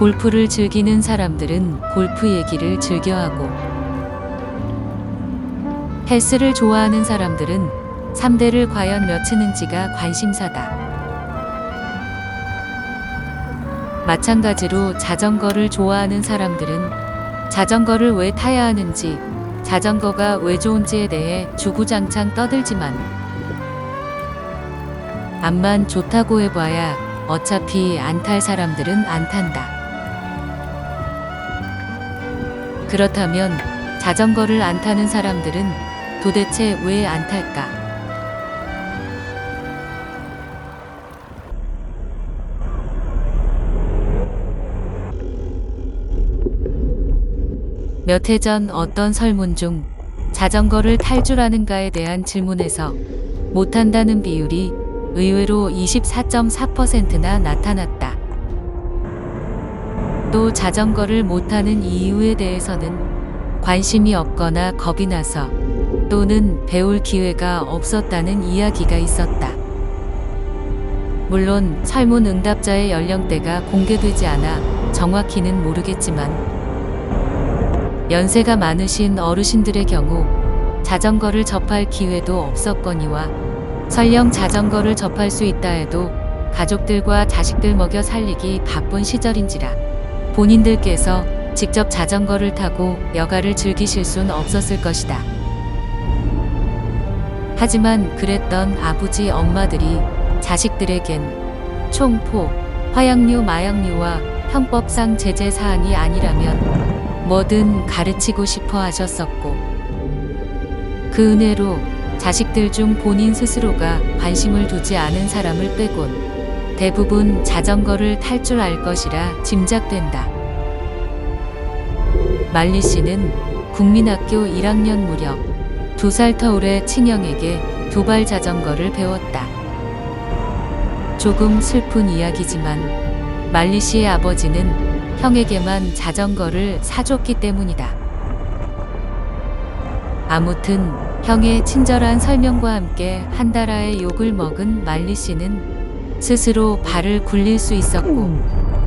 골프를 즐기는 사람들은 골프 얘기를 즐겨하고, 헬스를 좋아하는 사람들은 3대를 과연 몇 치는지가 관심사다. 마찬가지로 자전거를 좋아하는 사람들은 자전거를 왜 타야 하는지, 자전거가 왜 좋은지에 대해 주구장창 떠들지만 암만 좋다고 해봐야 어차피 안 탈 사람들은 안 탄다. 그렇다면 자전거를 안 타는 사람들은 도대체 왜 안 탈까? 몇 해 전 어떤 설문 중 자전거를 탈 줄 아는가에 대한 질문에서 못한다는 비율이 의외로 24.4%나 나타났다. 또 자전거를 못 타는 이유에 대해서는 관심이 없거나 겁이 나서 또는 배울 기회가 없었다는 이야기가 있었다. 물론 설문 응답자의 연령대가 공개되지 않아 정확히는 모르겠지만 연세가 많으신 어르신들의 경우 자전거를 접할 기회도 없었거니와 설령 자전거를 접할 수 있다 해도 가족들과 자식들 먹여 살리기 바쁜 시절인지라 본인들께서 직접 자전거를 타고 여가를 즐기실 순 없었을 것이다. 하지만 그랬던 아버지 엄마들이 자식들에겐 총포, 화약류, 마약류와 형법상 제재 사항이 아니라면 뭐든 가르치고 싶어 하셨었고, 그 은혜로 자식들 중 본인 스스로가 관심을 두지 않은 사람을 빼곤 대부분 자전거를 탈 줄 알 것이라 짐작된다. 말리 씨는 국민학교 1학년 무렵 2살 터울의 친형에게 도발 자전거를 배웠다. 조금 슬픈 이야기지만 말리 씨의 아버지는 형에게만 자전거를 사줬기 때문이다. 아무튼 형의 친절한 설명과 함께 한 달아의 욕을 먹은 말리 씨는 스스로 발을 굴릴 수 있었고,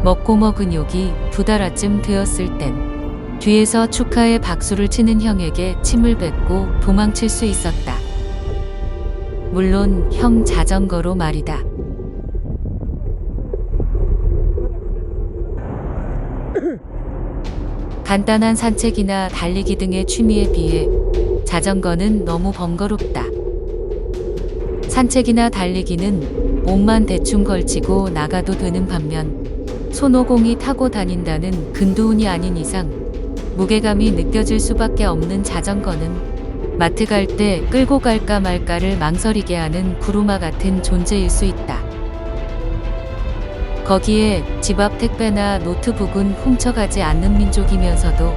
먹고 먹은 욕이 2달아쯤 되었을 땐 뒤에서 축하의 박수를 치는 형에게 침을 뱉고 도망칠 수 있었다. 물론 형 자전거로 말이다. 간단한 산책이나 달리기 등의 취미에 비해 자전거는 너무 번거롭다. 산책이나 달리기는 옷만 대충 걸치고 나가도 되는 반면 손오공이 타고 다닌다는 근두운이 아닌 이상 무게감이 느껴질 수밖에 없는 자전거는 마트 갈 때 끌고 갈까 말까를 망설이게 하는 구루마 같은 존재일 수 있다. 거기에 집 앞 택배나 노트북은 훔쳐가지 않는 민족이면서도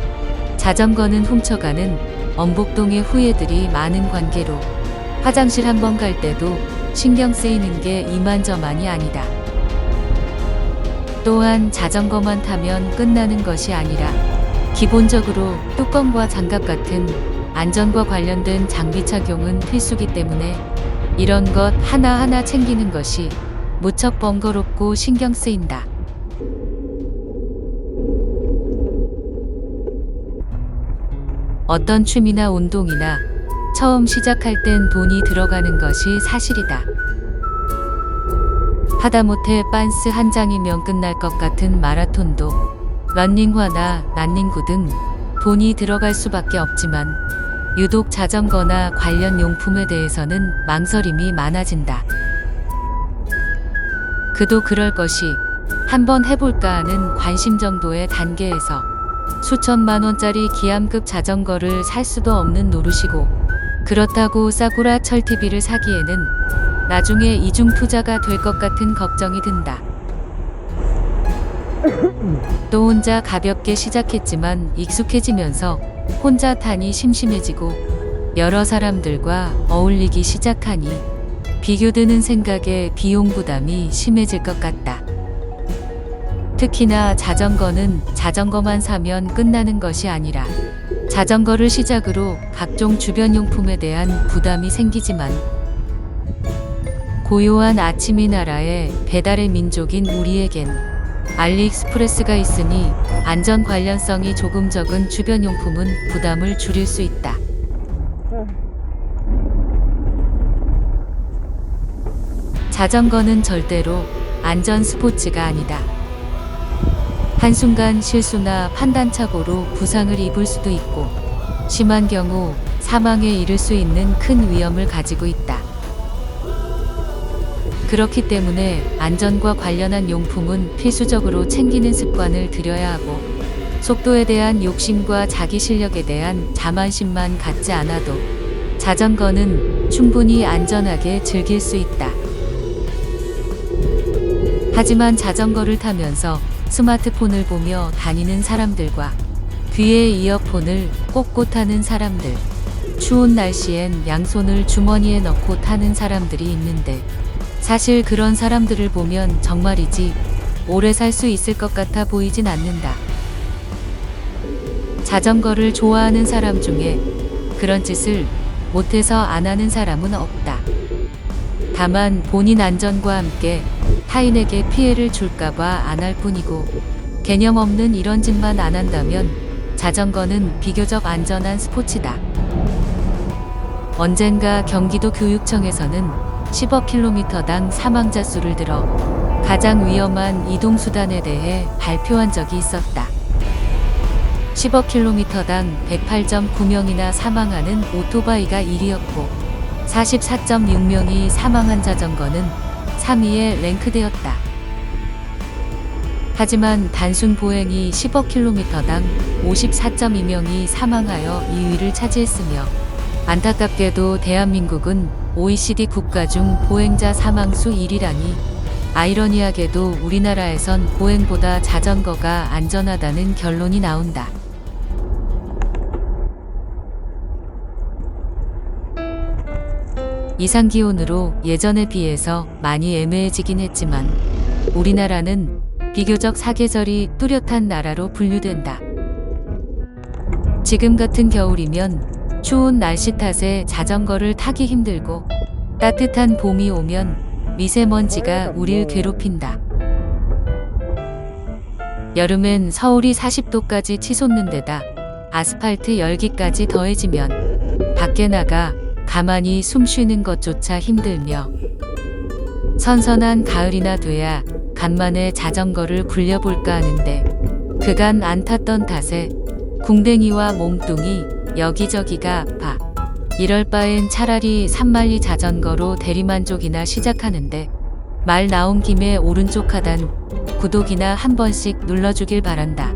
자전거는 훔쳐가는 엄복동의 후예들이 많은 관계로 화장실 한 번 갈 때도 신경 쓰이는 게 이만저만이 아니다. 또한 자전거만 타면 끝나는 것이 아니라 기본적으로 뚜껑과 장갑 같은 안전과 관련된 장비 착용은 필수기 때문에 이런 것 하나하나 챙기는 것이 무척 번거롭고 신경 쓰인다. 어떤 취미나 운동이나 처음 시작할 땐 돈이 들어가는 것이 사실이다. 하다못해 빤스 한 장이면 끝날 것 같은 마라톤도 러닝화나 란닝구 등 돈이 들어갈 수밖에 없지만 유독 자전거나 관련 용품에 대해서는 망설임이 많아진다. 그도 그럴 것이 한번 해볼까 하는 관심 정도의 단계에서 수천만 원짜리 기암급 자전거를 살 수도 없는 노릇이고, 그렇다고 싸구라 철TV를 사기에는 나중에 이중 투자가 될 것 같은 걱정이 든다. 또 혼자 가볍게 시작했지만 익숙해지면서 혼자 타니 심심해지고 여러 사람들과 어울리기 시작하니 비교드는 생각에 비용 부담이 심해질 것 같다. 특히나 자전거는 자전거만 사면 끝나는 것이 아니라 자전거를 시작으로 각종 주변 용품에 대한 부담이 생기지만 고요한 아침이 나라의 배달의 민족인 우리에겐 알리익스프레스가 있으니 안전 관련성이 조금 적은 주변 용품은 부담을 줄일 수 있다. 자전거는 절대로 안전 스포츠가 아니다. 한순간 실수나 판단착오로 부상을 입을 수도 있고 심한 경우 사망에 이를 수 있는 큰 위험을 가지고 있다. 그렇기 때문에 안전과 관련한 용품은 필수적으로 챙기는 습관을 들여야 하고 속도에 대한 욕심과 자기 실력에 대한 자만심만 갖지 않아도 자전거는 충분히 안전하게 즐길 수 있다. 하지만 자전거를 타면서 스마트폰을 보며 다니는 사람들과 귀에 이어폰을 꽂고 타는 사람들, 추운 날씨엔 양손을 주머니에 넣고 타는 사람들이 있는데 사실 그런 사람들을 보면 정말이지 오래 살 수 있을 것 같아 보이진 않는다. 자전거를 좋아하는 사람 중에 그런 짓을 못해서 안 하는 사람은 없다. 다만 본인 안전과 함께 타인에게 피해를 줄까봐 안 할 뿐이고 개념 없는 이런 짓만 안 한다면 자전거는 비교적 안전한 스포츠다. 언젠가 경기도 교육청에서는 10km당 사망자 수를 들어 가장 위험한 이동수단에 대해 발표한 적이 있었다. 10km당 108.9명이나 사망하는 오토바이가 1위였고 44.6명이 사망한 자전거는 3위에 랭크되었다. 하지만 단순 보행이 10km당 54.2명이 사망하여 2위를 차지했으며 안타깝게도 대한민국은 OECD 국가 중 보행자 사망수 1위라니 아이러니하게도 우리나라에선 보행보다 자전거가 안전하다는 결론이 나온다. 이상기온으로 예전에 비해서 많이 애매해지긴 했지만 우리나라는 비교적 사계절이 뚜렷한 나라로 분류된다. 지금 같은 겨울이면 추운 날씨 탓에 자전거를 타기 힘들고 따뜻한 봄이 오면 미세먼지가 우릴 괴롭힌다. 여름엔 서울이 40도까지 치솟는 데다 아스팔트 열기까지 더해지면 밖에 나가 가만히 숨 쉬는 것조차 힘들며 선선한 가을이나 돼야 간만에 자전거를 굴려볼까 하는데 그간 안 탔던 탓에 궁뎅이와 몸뚱이 여기저기가 아파. 이럴 바엔 차라리 산만리 자전거로 대리만족이나 시작하는데 말 나온 김에 오른쪽 하단 구독이나 한 번씩 눌러주길 바란다.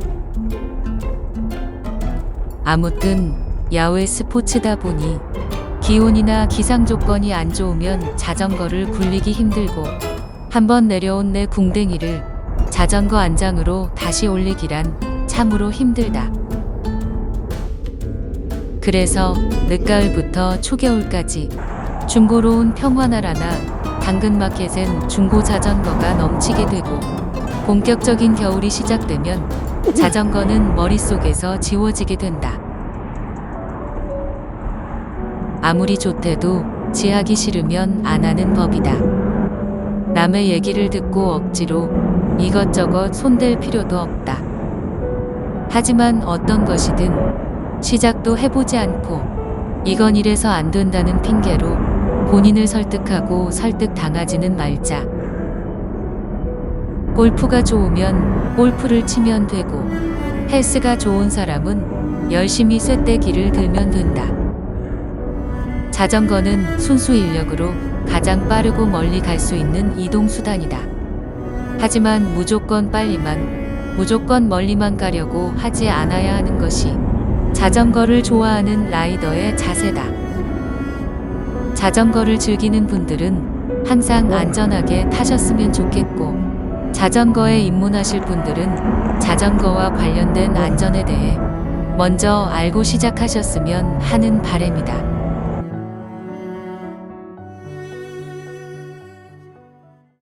아무튼 야외 스포츠다 보니 기온이나 기상 조건이 안 좋으면 자전거를 굴리기 힘들고 한번 내려온 내 궁뎅이를 자전거 안장으로 다시 올리기란 참으로 힘들다. 그래서 늦가을부터 초겨울까지 중고로운 평화나라나 당근마켓엔 중고 자전거가 넘치게 되고 본격적인 겨울이 시작되면 자전거는 머릿속에서 지워지게 된다. 아무리 좋대도 지하기 싫으면 안 하는 법이다. 남의 얘기를 듣고 억지로 이것저것 손댈 필요도 없다. 하지만 어떤 것이든 시작도 해보지 않고 이건 이래서 안 된다는 핑계로 본인을 설득하고 설득당하지는 말자. 골프가 좋으면 골프를 치면 되고 헬스가 좋은 사람은 열심히 쇳대기를 들면 된다. 자전거는 순수 인력으로 가장 빠르고 멀리 갈 수 있는 이동수단이다. 하지만 무조건 빨리만, 무조건 멀리만 가려고 하지 않아야 하는 것이 자전거를 좋아하는 라이더의 자세다. 자전거를 즐기는 분들은 항상 안전하게 타셨으면 좋겠고, 자전거에 입문하실 분들은 자전거와 관련된 안전에 대해 먼저 알고 시작하셨으면 하는 바람이다.